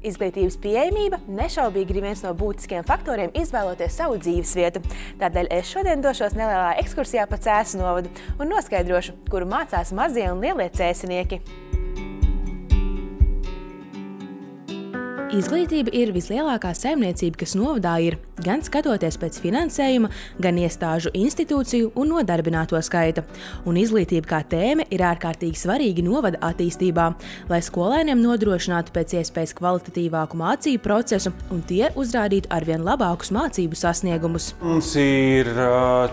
Izglītības pieejamība nešaubīgi ir viens no būtiskiem faktoriem izvēloties savu dzīvesvietu. Tādēļ es šodien došos nelielā ekskursijā pa Cēsu novadu un noskaidrošu, kuru mācās mazie un lielie cēsinieki. Izglītība ir vislielākā saimniecība, kas novadā ir, gan skatoties pēc finansējuma, gan iestāžu, institūciju un nodarbināto skaita. Un izglītība kā tēma ir ārkārtīgi svarīga novada attīstībā, lai skolēniem nodrošinātu pēc iespējas kvalitatīvāku mācību procesu un tie uzrādītu arvien labākus mācību sasniegumus. Mums ir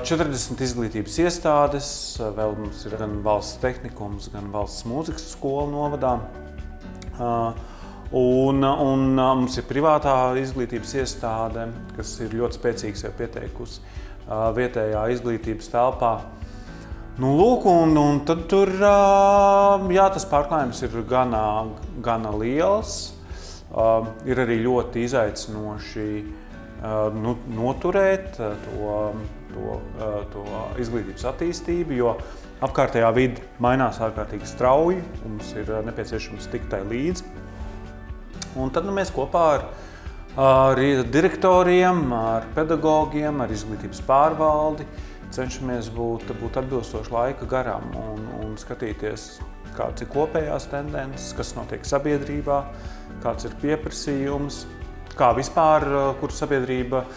40 izglītības iestādes, vēl mums ir gan valsts tehnikums, gan valsts mūzikas skola novadā. Un mums ir privātā izglītības iestāde, kas ir ļoti spēcīgi sev pieteikusi vietējā izglītības telpā. Nu, lūk, un tad tur, jā, tas pārklājums ir gana liels. Ir arī ļoti izaicinoši noturēt to izglītības attīstību, jo apkārtējā vide mainās ārkārtīgi strauji, mums ir nepieciešams tikt tai līdzi. Un tad mēs kopā ar direktoriem, ar pedagogiem, ar izglītības pārvaldi cenšamies būt atbilstoši laika garam un skatīties, kāds ir kopējās tendences, kas notiek sabiedrībā, kāds ir pieprasījums, kā vispār, ko sabiedrība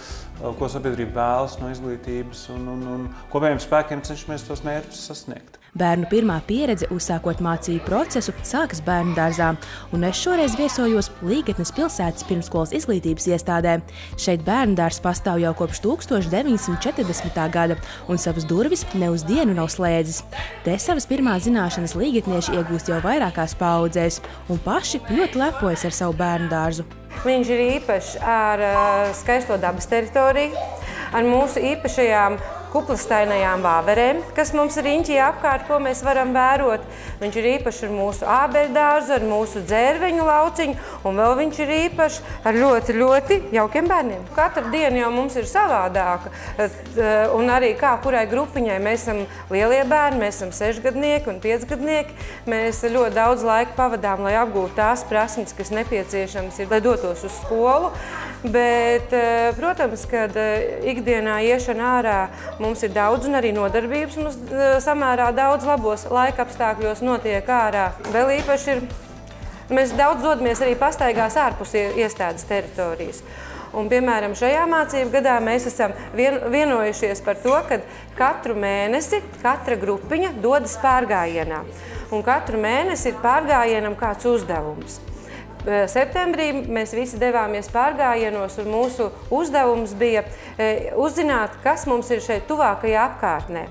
vēlas no izglītības un kopējiem spēkiem cenšamies tos mērķus sasniegt. Bērnu pirmā pieredze uzsākot mācību procesu sākas bērnu dārzā, un es šoreiz viesojos Līgatnes pilsētas pirmskolas izglītības iestādē. Šeit bērnu dārzs pastāv jau kopš 1940. gada, un savas durvis ne uz dienu nav slēdzis. Te savas pirmās zināšanas līgatnieši iegūst jau vairākās paaudzēs, un paši ļoti lepojas ar savu bērnu dārzu. Viņš ir īpašs ar skaisto dabas teritoriju, ar mūsu īpašajām kuplastainajām vāverēm, kas mums ir riņķī apkārt, ko mēs varam vērot. Viņš ir īpašs ar mūsu ābeļdārzu, ar mūsu dzērveņu lauciņu, un vēl viņš ir īpašs ar ļoti jaukiem bērniem. Katra diena jau mums ir savādāka, un arī kā kurai grupiņai. Mēs esam lielie bērni, mēs esam 6-gadnieki un 5-gadnieki. Mēs ļoti daudz laika pavadām, lai apgūtu tās prasmes, kas nepieciešams ir, lai dotos uz skolu. Bet, protams, kad ikdienā iešana ārā mums ir daudz un arī nodarbības mums samērā daudz labos laika apstākļos notiek ārā. Vēl īpaši ir, mēs daudz dodamies arī pastaigās ārpus iestādes teritorijas. Un, piemēram, šajā mācību gadā mēs esam vienojušies par to, ka katru mēnesi katra grupiņa dodas pārgājienā. Un katru mēnesi ir pārgājienam kāds uzdevums. Septembrī mēs visi devāmies pārgājienos, un mūsu uzdevums bija uzzināt, kas mums ir šeit tuvākajā apkārtnē.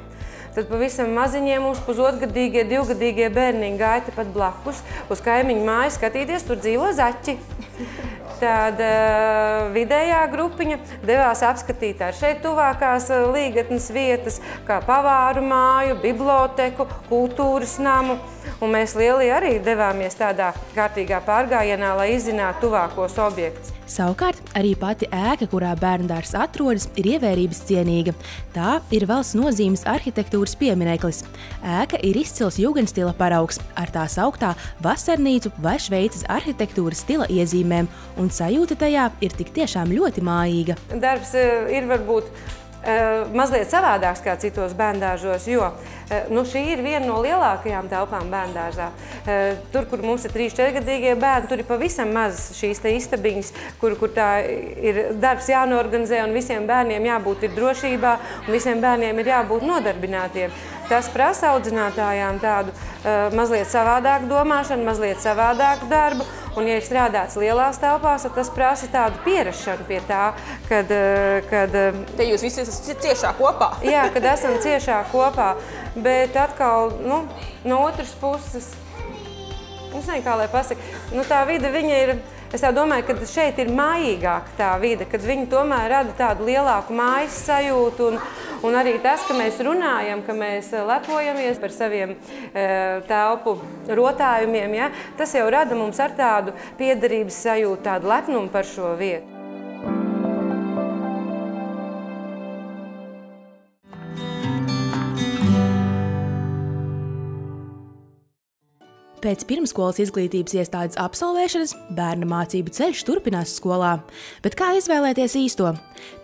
Tad pavisam maziņiem mums pusotgadīgie, 2-gadīgie bērniņi gāja tepat blakus uz kaimiņu māju skatīties, tur dzīvo zaķi. Tad vidējā grupiņa devās apskatīt ar šeit tuvākās Līgatnes vietas, kā pavāru māju, biblioteku, kultūras namu. Un mēs lielie arī devāmies tādā kārtīgā pārgājienā, lai izzinātu tuvākos objektus. Savukārt, arī pati ēka, kurā bērndārs atrodas, ir ievērības cienīga. Tā ir valsts nozīmes arhitektūras piemineklis. Ēka ir izcils jugendstila paraugs ar tā sauktā vasarnīcu vai Šveices arhitektūras stila iezīmēm, un sajūta tajā ir tik tiešām ļoti mājīga. Darbs ir varbūt mazliet savādāks kā citos bērndārzos, jo šī ir viena no lielākajām telpām bērndārzā. Tur, kur mums ir 3-4-gadīgie bērni, tur ir pavisam maz šīs te istabiņas, kur tā ir darbs jānorganizē, un visiem bērniem jābūt ir drošībā, un visiem bērniem ir jābūt nodarbinātiem. Tas prasa audzinātājām tādu mazliet savādāku domāšanu, mazliet savādāku darbu, un, ja ir strādāts lielās telpās, tad tas prasa tādu pierašanu pie tā, kad... Te jūs visi esat ciešā kopā. Jā, kad esam ciešā kopā, bet atkal, no otras puses, es nezinu, kā lai pasaka, tā vide, viņa ir... Es tā domāju, ka šeit ir mājīgāka tā vide, kad viņi tomēr rada tādu lielāku mājas sajūtu, un arī tas, ka mēs runājam, ka mēs lepojamies par saviem telpu rotājumiem, ja, tas jau rada mums ar tādu piederības sajūtu, tādu lepnumu par šo vietu. pēc pirmskolas izglītības iestādes absolvēšanas bērna mācību ceļš turpinās skolā. Bet kā izvēlēties īsto?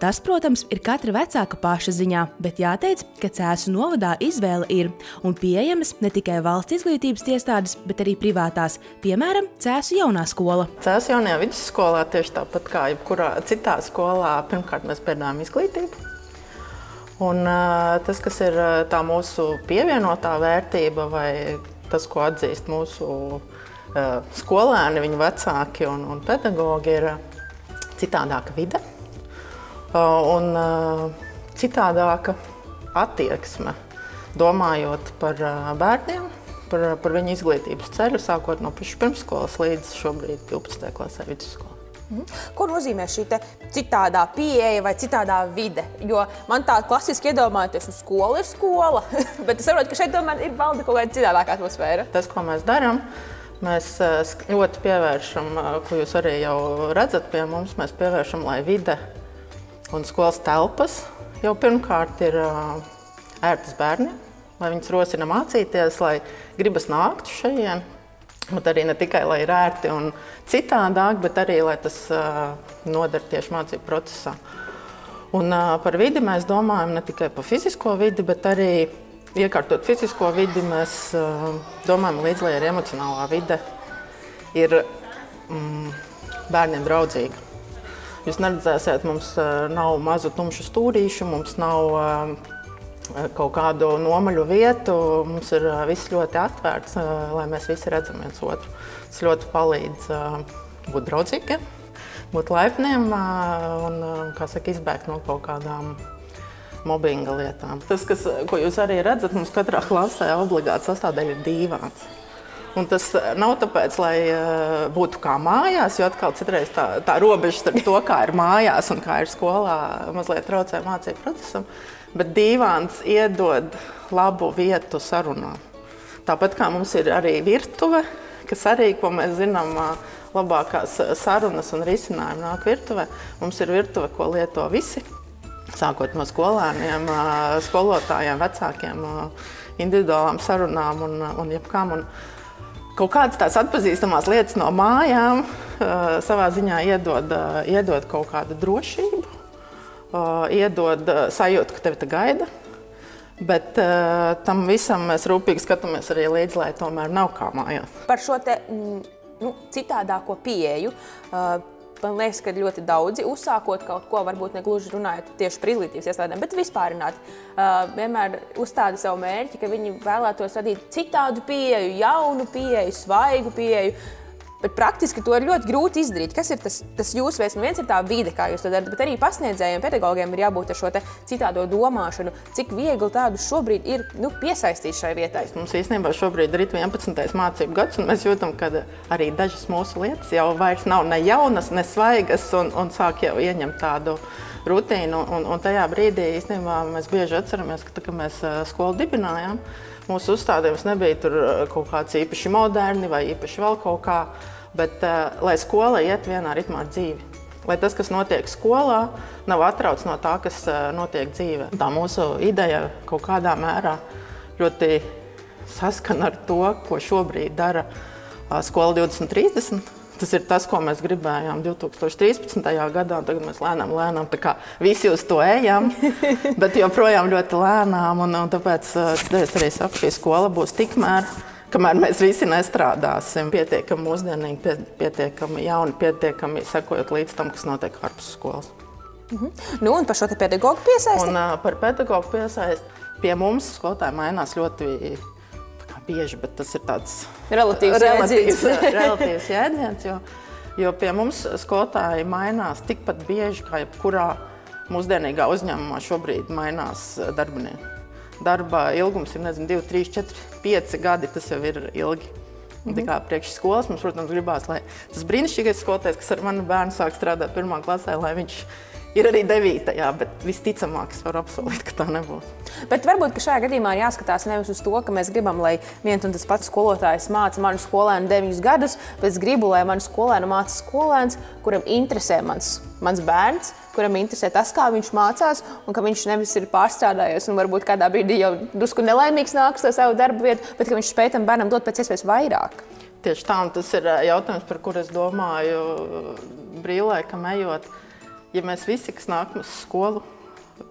Tas, protams, ir katra vecāka paša ziņā, bet jāteic, ka Cēsu novadā izvēle ir un pieejamas ne tikai valsts izglītības iestādes, bet arī privātās, piemēram, Cēsu jaunā skola. Cēsu jaunajā vidusskolā tieši tāpat kā jebkurā citā skolā, pirmkārt mēs piedāvājam izglītību. Un tas, kas ir tā mūsu pievienotā vērtība vai tas, ko atzīst mūsu skolēni, viņu vecāki un pedagogi, ir citādāka vide un citādāka attieksme, domājot par bērniem, par viņu izglītības ceļu, sākot no pirmsskolas līdz šobrīd 12. klasē vidusskolā. Ko nozīmē šī citādā pieeja vai citādā vide? Jo man tā klasiski iedomājoties, skola ir skola, bet es saprotu, ka šeit tomēr ir valda kaut kāda citādāka atmosfēra. Tas, ko mēs darām, mēs ļoti pievēršam, ko jūs arī jau redzat pie mums, mēs pievēršam, lai vide un skolas telpas jau pirmkārt ir ērtas bērniem, lai viņus rosina mācīties, lai gribas nākt šajien. Bet arī ne tikai, lai ir ērti un citādāk, bet arī, lai tas noder tieši mācību procesā. Un par vidi mēs domājam ne tikai par fizisko vidi, bet arī iekārtot fizisko vidi, mēs domājam līdz, lai arī emocionālā vide ir bērniem draudzīga. Jūs neredzēsiet, mums nav mazu tumšu stūrīšu, mums nav kaut kādu nomaļu vietu, mums ir viss ļoti atvērts, lai mēs visi redzam viens otru. Tas ļoti palīdz būt draudzīgiem, būt laipniem un, kā saka, izbēgt no kaut kādām mobbinga lietām. Tas, ko jūs arī redzat, mums katrā klasē obligāti sastāvdaļa ir dīvāns. Un tas nav tāpēc, lai būtu kā mājās, jo atkal citreiz tā robeža starp to, kā ir mājās un kā ir skolā, mazliet traucē mācību procesam. Bet dīvāns iedod labu vietu sarunā. Tāpat kā mums ir arī virtuve, kas arī, ko mēs zinām, labākās sarunas un risinājumi nāk virtuvē. Mums ir virtuve, ko lieto visi, sākot no skolēniem, skolotājiem, vecākiem, individuālām sarunām un jebkām. Un kaut kādas tās atpazīstamās lietas no mājām savā ziņā iedod kaut kādu drošību. Iedod sajūtu, ka tevi te gaida, bet tam visam mēs rūpīgi skatāmies arī līdzi, lai tomēr nav kā mājās. Par šo citādāko pieeju, man liekas, ka ļoti daudzi uzsākot kaut ko, varbūt negluži runājot tieši par izglītības iestādēm, bet vispārināt, vienmēr uzstāda savu mērķi, ka viņi vēlētos radīt citādu pieeju, jaunu pieeju, svaigu pieeju. Bet praktiski to ir ļoti grūti izdarīt. Kas ir tas jūsu veids? Viens ir tā vide, kā jūs to darat, bet arī pasniedzējiem, pedagogiem ir jābūt ar šo citādo domāšanu. Cik viegli tādu šobrīd ir piesaistīt šai vietai? Mums īstenībā šobrīd ir 11. mācību gads, un mēs jūtam, ka arī dažas mūsu lietas jau vairs nav ne jaunas, ne svaigas, un sāk jau ieņemt tādu rutīnu. Un tajā brīdī īstenībā mēs bieži atceramies, ka tā, kad mēs skolu dibinājām, mūsu uzstādījums nebija tur kaut kāds īpaši moderni vai īpaši vēl kaut kā, bet lai skola iet vienā ritmā ar dzīvi. Lai tas, kas notiek skolā, nav atrauc no tā, kas notiek dzīvē. Tā mūsu ideja kaut kādā mērā ļoti saskana ar to, ko šobrīd dara Skola 2030. Tas ir tas, ko mēs gribējām 2013. gadā, un tagad mēs lēnām tā kā visi uz to ejam, bet joprojām ļoti lēnām, un tāpēc es arī saku, šī skola būs tikmēr, kamēr mēs visi nestrādāsim pietiekami mūsdienīgi, pietiekami jauni, pietiekami sekojot līdz tam, kas notiek ārpus skolas. Un par šo pedagogu piesaisti? Un par pedagogu piesaisti pie mums skolotāji mainās ļoti bieži, bet tas ir tāds relatīvs jēdziens, jo pie mums skolotāji mainās tikpat bieži, kā jebkurā mūsdienīgā uzņēmumā šobrīd mainās darbinieki. Darba ilgums ir, 2, 3, 4, 5 gadi, tas jau ir ilgi. Tā kā priekš skolas mums, protams, gribās, lai tas brīnišķīgais skolotājs, kas ar manu bērnu sāk strādāt 1. klasē, lai viņš Ir arī 9. Bet visticamāk es varu apsolīt, ka tā nebūs. Bet varbūt, ka šajā gadījumā ir jāskatās nevis uz to, ka mēs gribam, lai viens un tas pats skolotājs māca manu skolēnu 9 gadus, bet es gribu, lai manu skolēnu māca skolēns, kuram interesē mans bērns, kuram interesē tas, kā viņš mācās, un ka viņš nevis ir pārstrādājies un varbūt kādā brīdī jau drusku nelaimīgs nāks to savu darbu vietu, bet ka viņš spēj tam bērnam dot pēc iespējas vairāk. Tieši tā, un tas ir jautājums, par kur es domāju brīvlaikam ejot. Ja mēs visi, kas nāk uz skolu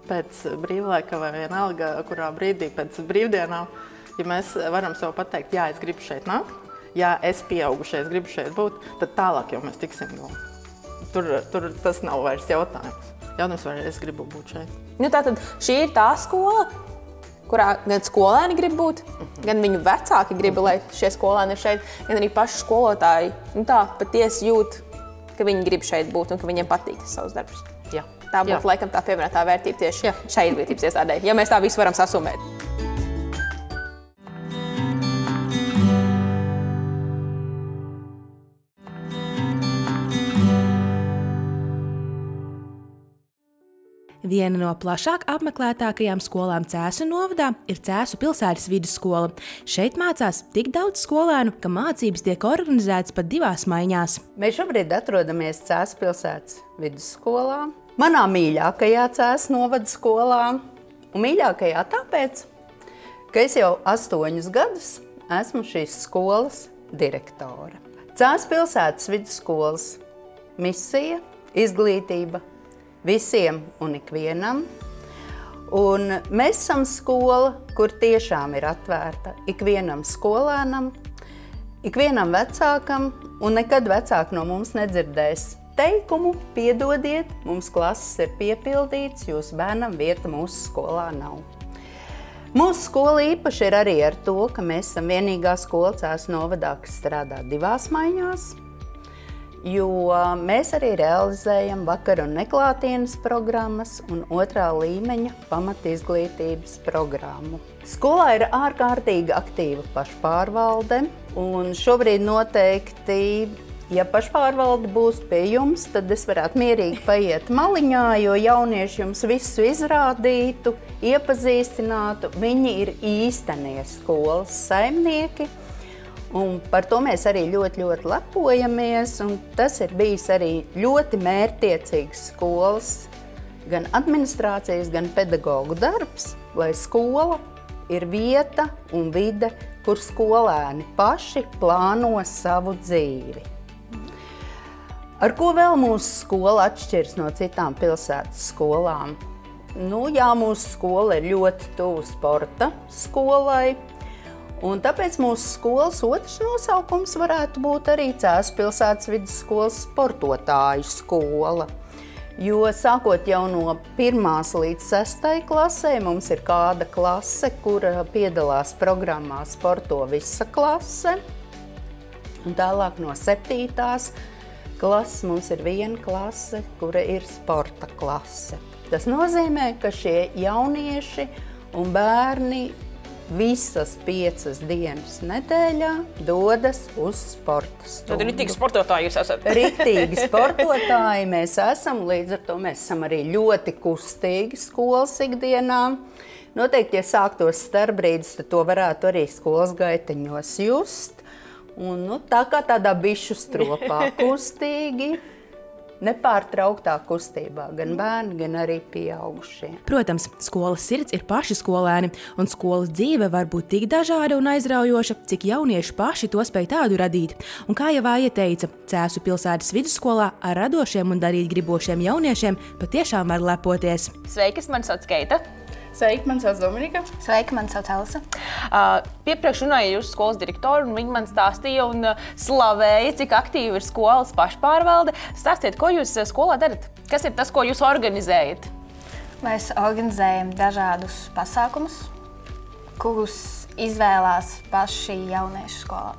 pēc brīvlaika vai vienalga, kurā brīdī pēc brīvdienām, ja mēs varam sev pateikt, jā, es gribu šeit nākt, jā, es pieaugušais gribu šeit būt, tad tālāk jau mēs tiksim galā. Tur tas nav vairs jautājums. Jautājums, vai es gribu būt šeit. Nu, tātad šī ir tā skola, kurā gan skolēni grib būt, gan viņu vecāki grib, lai šie skolēni ir šeit, gan arī paši skolotāji patiesi jūt, ka viņi grib šeit būt un ka viņiem patīk savus darbus. Jā. Tā būtu laikam tā pievienotā vērtība tieši šai izglītības iestādē, ja mēs tā visu varam sasumēt. Viena no plašāk apmeklētākajām skolām Cēsu novadā ir Cēsu pilsētas vidusskola. Šeit mācās tik daudz skolēnu, ka mācības tiek organizētas pat 2 maiņās. Mēs šobrīd atrodamies Cēsu pilsētas vidusskolā, manā mīļākajā Cēsu novada skolā. Un mīļākajā tāpēc, ka es jau 8 gadus esmu šīs skolas direktore. Cēsu pilsētas vidusskolas misija, izglītība visiem un ikvienam. Un mēs esam skola, kur tiešām ir atvērta ikvienam skolēnam, ikvienam vecākam, un nekad vecāki no mums nedzirdēs teikumu, piedodiet, mums klases ir piepildīts, jūsu bērnam vieta mūsu skolā nav. Mūsu skola īpaši ir arī ar to, ka mēs esam vienīgā skola Cēsu novadā, kas strādā 2 maiņās, jo mēs arī realizējam vakar un neklātienes programmas un 2. līmeņa pamatizglītības programmu. Skolā ir ārkārtīgi aktīva pašpārvalde, un šobrīd noteikti, ja pašpārvalde būs pie jums, tad es varētu mierīgi paiet maliņā, jo jaunieši jums visu izrādītu, iepazīstinātu, viņi ir īstenie skolas saimnieki. Un par to mēs arī ļoti lepojamies, un tas ir bijis arī ļoti mērķtiecīgs skolas, gan administrācijas, gan pedagogu darbs, lai skola ir vieta un vide, kur skolēni paši plāno savu dzīvi. Ar ko vēl mūsu skola atšķiras no citām pilsētas skolām? Nu, jā, mūsu skola ir ļoti tuvu sporta skolai, un tāpēc mūsu skolas otrs nosaukums varētu būt arī Cēsu pilsētas vidusskolas sportotāju skola. Jo sākot jau no 1. līdz 6. klasē mums ir kāda klase, kur piedalās programmā Sporto visa klase. Un tālāk no 7. klases mums ir viena klase, kura ir sporta klase. Tas nozīmē, ka šie jaunieši un bērni visas 5 dienas nedēļā dodas uz sporta stundu. Tad riktīgi sportotāji jūs esat. Riktīgi sportotāji mēs esam, līdz ar to mēs esam arī ļoti kustīgi skolas ikdienā. Noteikti, ja sāktos starpbrīdis, tad to varētu arī skolas gaiteņos just. Un, tā kā tādā bišu stropā kustīgi, nepārtrauktā kustībā, gan bērni, gan arī pieaugušie. Protams, skolas sirds ir paši skolēni, un skolas dzīve var būt tik dažāda un aizraujoša, cik jaunieši paši to spēj tādu radīt. Un kā jau Aija teica, Cēsu pilsētas vidusskolā ar radošiem un darīt gribošiem jauniešiem patiešām var lepoties. Sveikas, man sauc Keita. Sveiki, man sauc Dominika. Sveiki, man sauc Elsa. Piepriekš runāja jūsu skolas direktori, un viņi man stāstīja un slavēja, cik aktīvi ir skolas pašpārvalde. Stāstiet, ko jūs skolā darat? Kas ir tas, ko jūs organizējat? Mēs organizējam dažādus pasākumus, kurus izvēlās paši jaunieši skolā.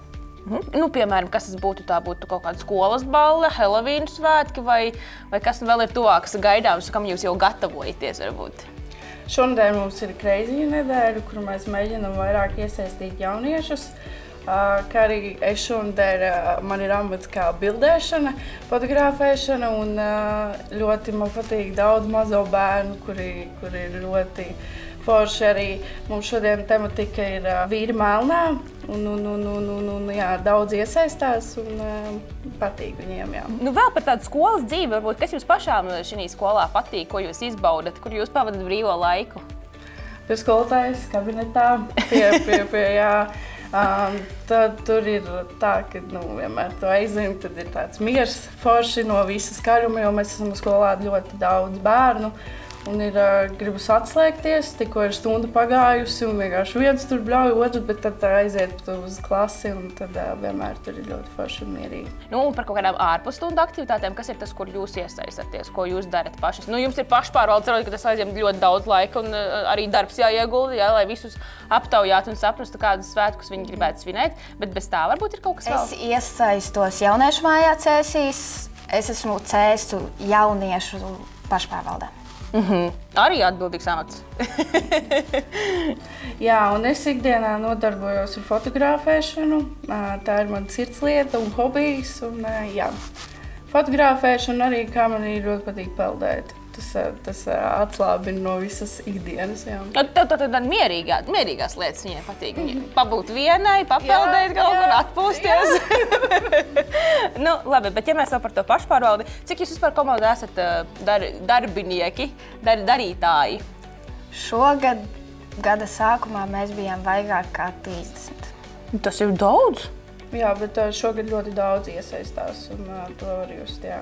Nu, piemēram, kas tas būtu? Tā būtu kaut kāda skolas balle, Helovīnu svētki, vai kas vēl ir tuvāks gaidāms, kam jūs jau gatavojaties varbūt? Šonadēļ mums ir Crazy nedēļa, kur mēs mēģinām vairāk iesaistīt jauniešus. kā arī es šodien man ir amats kā bildēšana, fotografēšana, un ļoti man patīk daudz mazo bērnu, kuri ir ļoti forši arī. Mums šodien tematika ir vīri melnā, un jā, daudz iesaistās un patīk viņiem, jā. Nu, vēl par tādu skolas dzīvi, varbūt, kas jums pašām šī skolā patīk, ko jūs izbaudat, kur jūs pavadat brīvo laiku? Pie skolotājas kabinetā, jā. Tad tur ir tā, ka vienmēr tu aizvien, tad ir tāds miers forši no visa skaļuma, jo mēs esam skolā ļoti daudz bērnu. Un gribas atslēgties, tikko ir stunda pagājusi un vienkārši viens tur bļauj, otrs, bet tad aiziet uz klasi un tad vienmēr tur ir ļoti forši un mierīgi. Nu, un par kaut kādām ārpusstundu aktivitātēm, kas ir tas, kur jūs iesaistaties, ko jūs darat pašas? Nu, jums ir pašpārvalde, cerot, ka tas aizņem ļoti daudz laika un arī darbs jāiegulda, jā, lai visus aptaujātu un saprastu, kādus svētkus viņi gribētu svinēt, bet bez tā varbūt ir kaut kas vēl? Es iesaistos jauniešu mājā Cēsīs, es esmu Cēsu jauniešu pašpārvaldē. Arī atbildīgs amats. Jā, un es ikdienā nodarbojos ar fotografēšanu. Tā ir mana sirdslieta un hobijs. Un, jā, fotografēšana arī, kā man ļoti patīk peldēt. Tas atslābina no visas ikdienas. Tev tad mierīgās lietas viņai patīk. Pabūt vienai, papeldēt kaut kur, atpūsties. Nu, labi, bet ja mēs vēl par to pašpārvaldi, cik jūs vispār komandā esat darbinieki, darītāji? Šogad gada sākumā mēs bijām vairāk kā 30. Tas ir daudz? Jā, bet šogad ļoti daudz iesaistās un to var just, jā.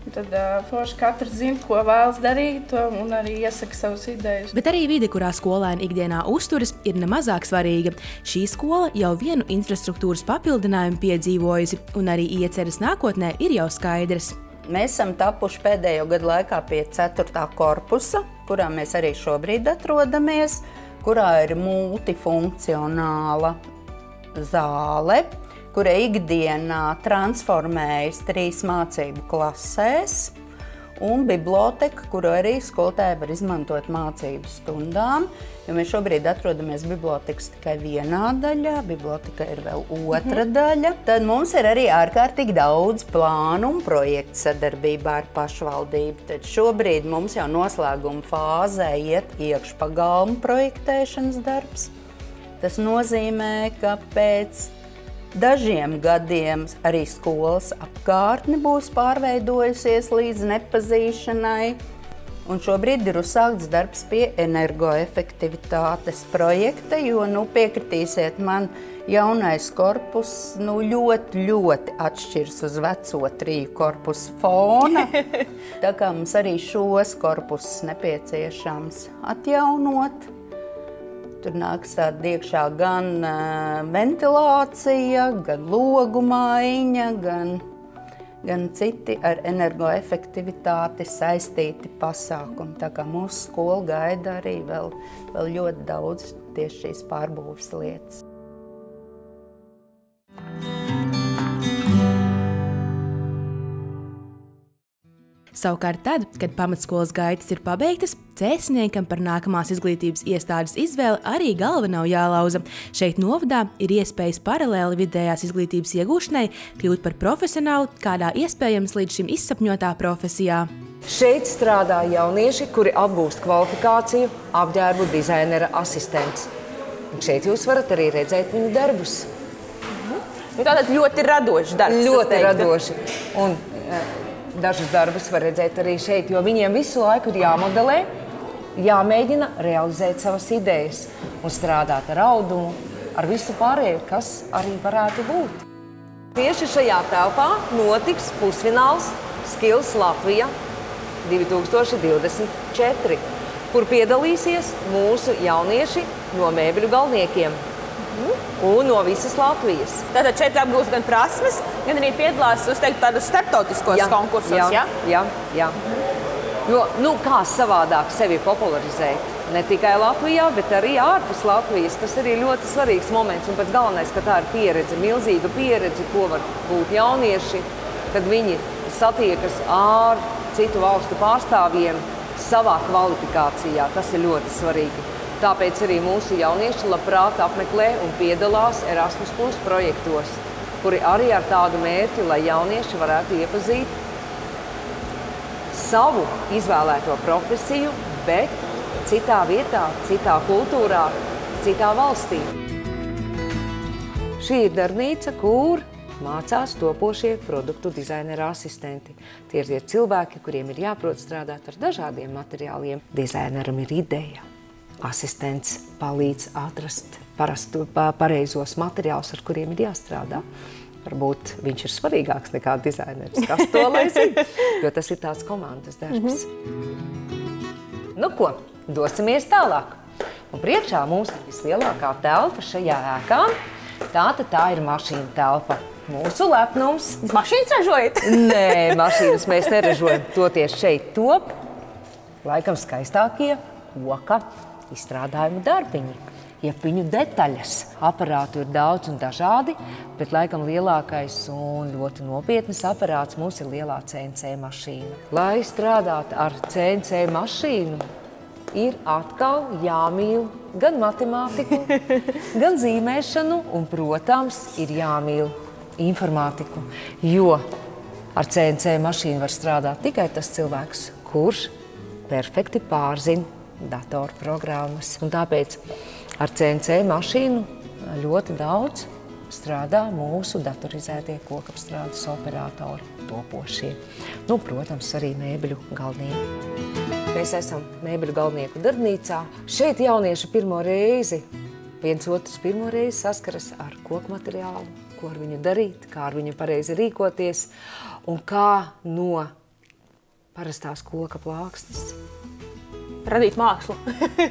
Un tad forši katrs zina, ko vēlas darīt un arī iesaka savas idejas. Bet arī vide, kurā skolēni ikdienā uzturas, ir nemazāk svarīga. Šī skola jau vienu infrastruktūras papildinājumu piedzīvojusi, un arī ieceres nākotnē ir jau skaidrs. Mēs esam tapuši pēdējo gadu laikā pie 4. korpusa, kurā mēs arī šobrīd atrodamies, kurā ir multifunkcionāla zāle, kura ikdienā transformējas 3 mācību klasēs, un biblioteka, kuru arī skolotāji var izmantot mācību stundām, jo mēs šobrīd atrodamies bibliotekas tikai vienā daļā, biblioteka ir vēl otra daļa. Tad mums ir arī ārkārtīgi daudz plānu un projektu sadarbībā ar pašvaldību. Tad šobrīd mums jau noslēguma fāzē iet iekšpagalmu projektēšanas darbs. Tas nozīmē, ka pēc dažiem gadiem arī skolas apkārtne būs pārveidojusies līdz nepazīšanai, un šobrīd ir uzsākts darbs pie energoefektivitātes projekta, jo, piekritīsiet man, jaunais korpus ļoti atšķirs uz veco 3 korpusu fona. Tā kā mums arī šos korpusus nepieciešams atjaunot. Tur nāks tāda iekšā gan ventilācija, gan logu maiņa, gan citi ar energoefektivitāti saistīti pasākumi. Tā kā mūsu skola gaida arī vēl ļoti daudz tieši šīs pārbūves lietas. Savukārt tad, kad pamatskolas gaitas ir pabeigtas, cēsniekam par nākamās izglītības iestādes izvēli arī galva nav jālauza. Šeit novadā ir iespējas paralēli vidējās izglītības iegūšanai kļūt par profesionālu, kādā iespējams līdz šim izsapņotā profesijā. Šeit strādā jaunieši, kuri apgūst kvalifikāciju apģērbu dizainera asistents. Un šeit jūs varat arī redzēt viņu darbus. Tātad ļoti radošs darbs. Ļoti radoši. Un dažus darbus var redzēt arī šeit, jo viņiem visu laiku ir jāmodelē, jāmēģina realizēt savas idejas un strādāt ar audumu, ar visu pārējo, kas arī varētu būt. Tieši šajā telpā notiks pusfināls Skills Latvija 2024, kur piedalīsies mūsu jaunieši no mēbeļu galvniekiem un no visas Latvijas. Tātad šeit apgūst gan prasmes, gan arī piedalās uz tādos starptautiskos konkursos, jā? Jā. Jo, kā savādāk sevi popularizēt? Ne tikai Latvijā, bet arī ārpus Latvijas. Tas arī ļoti svarīgs moments. Un pēc galvenais, ka tā ir pieredze, milzīga pieredze, ko var būt jaunieši, kad viņi satiekas ar citu valstu pārstāvjiem savā kvalifikācijā. Tas ir ļoti svarīgi. Tāpēc arī mūsu jaunieši labprāt apmeklē un piedalās Erasmus+ projektos, kuri arī ar tādu mērķi, lai jaunieši varētu iepazīt savu izvēlēto profesiju, bet citā vietā, citā kultūrā, citā valstī. Šī ir darbnīca, kur mācās topošie produktu dizaineru asistenti. Tie ir tie cilvēki, kuriem ir jāprot strādāt ar dažādiem materiāliem. Dizaineram ir ideja. Asistents palīdz atrast pareizos materiālus, ar kuriem ir jāstrādā. Varbūt viņš ir svarīgāks nekā dizaineris. Kas to lai zina? Jo tas ir tāds komandas darbs. Nu ko, dosimies tālāk. Un priekšā mums ir vislielākā telpa šajā ēkā. Tātad tā ir mašīna telpa. Mūsu lepnums. Mašīnas ražojat? Nē, mašīnas mēs neražojam. Toties šeit top laikam skaistākie koka izstrādājumu darbiņi. Iepiņu detaļas. Aparātu ir daudz un dažādi, bet laikam lielākais un ļoti nopietnas aparāts mums ir lielā CNC mašīna. Lai strādātu ar CNC mašīnu, ir atkal jāmīl gan matemātiku, gan zīmēšanu un, protams, ir jāmīl informātiku, jo ar CNC mašīnu var strādāt tikai tas cilvēks, kurš perfekti pārzina datorprogrammas. Un tāpēc ar CNC mašīnu ļoti daudz strādā mūsu datorizētie kokapstrādes operatori, topošie. Nu, protams, arī mēbeļu galvnieki. Mēs esam mēbeļu galvnieku darbnīcā. Šeit jaunieši pirmo reizi, viens otrs pirmo reizi saskaras ar koku materiālu, ko ar viņu darīt, kā ar viņu pareizi rīkoties un kā no parastās koka plāksnes radīt mākslu.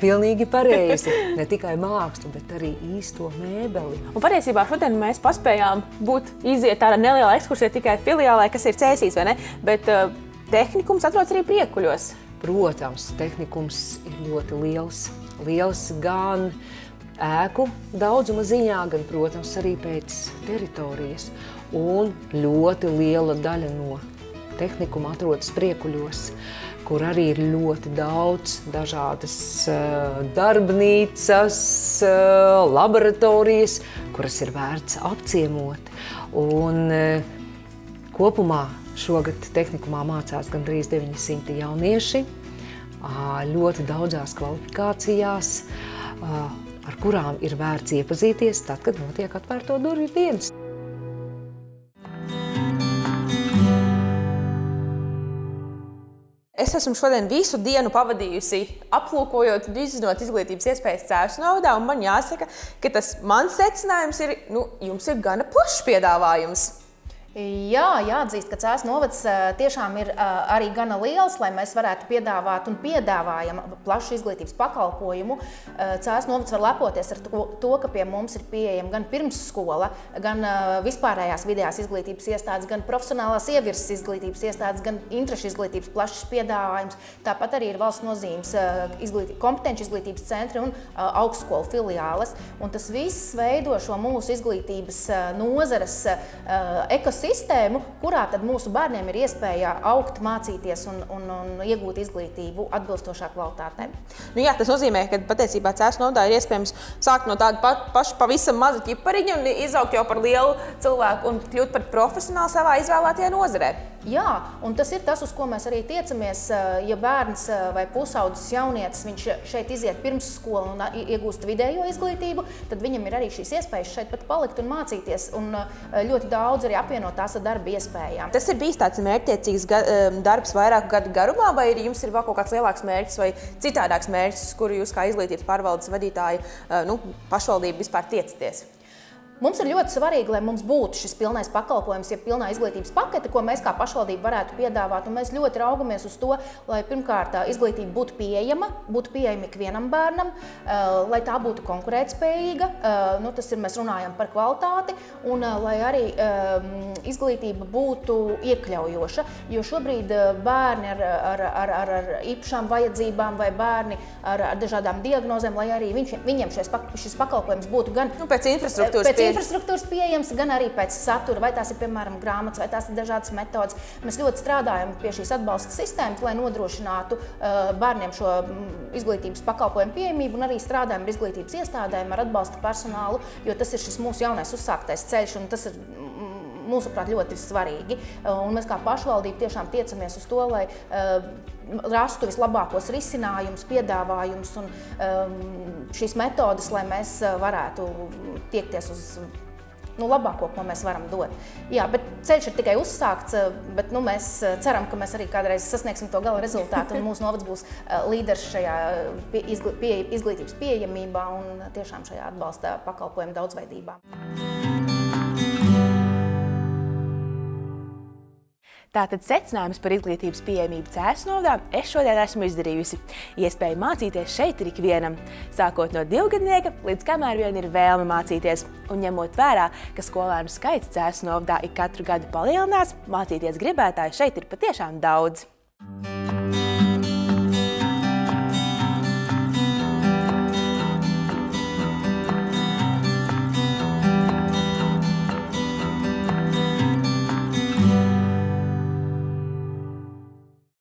Pilnīgi pareizi. Ne tikai mākslu, bet arī īsto mēbeli. Un patiesībā šodien mēs paspējām iziet tāda neliela ekskursija tikai filiālē, kas ir Cēsīs, vai ne? Bet tehnikums atrodas arī Priekuļos. Protams, tehnikums ir ļoti liels. Liels gan ēku daudzuma ziņā, gan, protams, arī pēc teritorijas. Un ļoti liela daļa no tehnikuma atrodas Priekuļos, kur arī ir ļoti daudz dažādas darbnīcas, laboratorijas, kuras ir vērts apciemot. Un kopumā šogad tehnikumā mācās gandrīz 900 jaunieši, ļoti daudzās kvalifikācijās, ar kurām ir vērts iepazīties tad, kad notiek atvērto durvju dienas. Es esmu šodien visu dienu pavadījusi aplūkojot un izzinot izglītības iespējas Cēsu novadā, un man jāsaka, ka tas mans secinājums ir, jums ir gana plašs piedāvājums. Jā, jāatzīst, ka Cēsu novads tiešām ir arī gana liels, lai mēs varētu piedāvāt un piedāvājam plašu izglītības pakalpojumu. Cēsu novads var lepoties ar to, ka pie mums ir pieejama gan pirmsskola, gan vispārējās vidējās izglītības iestādes, gan profesionālās ievirses izglītības iestādes, gan interešu izglītības plašs piedāvājums. Tāpat arī ir valsts nozīmes kompetenci izglītības centri un augstskolu filiāles. Un tas viss veido šo mūsu izglītības nozares ekosistēmu, kurā tad mūsu bērniem ir iespēja augt, mācīties un iegūt izglītību atbilstošā kvalitātē. Jā, tas nozīmē, ka patiesībā Cēsu novadā ir iespējams sākt no tāda paša pavisam maza ķipariņa un izaugt jau par lielu cilvēku un kļūt par profesionāli savā izvēlētajā nozarē. Jā, un tas ir tas, uz ko mēs arī tiecamies. Ja bērns vai pusaudzis jaunietis, viņš šeit iziet pirmsskolu un iegūst vidējo izglītību, tad viņam ir arī šīs iespējas šeit pat palikt un mācīties, un ļoti daudz arī apvienot tās ar darba iespējām. Tas ir bijis tāds mērķtiecīgs darbs vairāku gadu garumā, vai jums ir vēl kaut kāds lielāks mērķis vai citādāks mērķis, kuru jūs kā izglītības pārvaldes vadītāji, pašvaldība vispār tiecaties? Mums ir ļoti svarīgi, lai mums būtu šis pilnais pakalpojums, ja pilnā izglītības pakete, ko mēs kā pašvaldība varētu piedāvāt. Un mēs ļoti raugamies uz to, lai pirmkārt izglītība būtu pieejama ikvienam bērnam, lai tā būtu konkurētspējīga, tas ir, mēs runājam par kvalitāti, un lai arī izglītība būtu iekļaujoša, jo šobrīd bērni ar īpašām vajadzībām vai bērni ar dažādām diagnozēm, lai arī viņiem šis pakalpojums būtu gan pēc infrastruktūras infrastruktūras pieejams, gan arī pēc satura, vai tās ir, piemēram, grāmatas, vai tās ir dažādas metodas. Mēs ļoti strādājam pie šīs atbalsta sistēmas, lai nodrošinātu bērniem šo izglītības pakalpojumu pieejamību, un arī strādājam ar izglītības iestādēm, ar atbalsta personālu, jo tas ir šis mūsu jaunais uzsāktais ceļš, un tas ir mūsuprāt ļoti svarīgi. Un mēs kā pašvaldība tiešām tiecamies uz to, lai rastu vislabākos risinājumus, piedāvājumus un šīs metodas, lai mēs varētu tiekties uz labāko, ko mēs varam dot. Jā, bet ceļš ir tikai uzsākts, bet mēs ceram, ka mēs arī kādreiz sasniegsim to gala rezultātu, un mūsu novads būs līderis šajā izglītības pieejamībā un tiešām šajā atbalsta pakalpojumu daudzveidībā. Tātad secinājums par izglītības pieejamību Cēsu novadā es šodien esmu izdarījusi. Iespēja mācīties šeit ir ikvienam, sākot no 2-gadnieka līdz kamēr vien ir vēlme mācīties. Un ņemot vērā, ka skolēnu skaits Cēsu novadā ik katru gadu palielinās, mācīties gribētāju šeit ir patiešām daudz.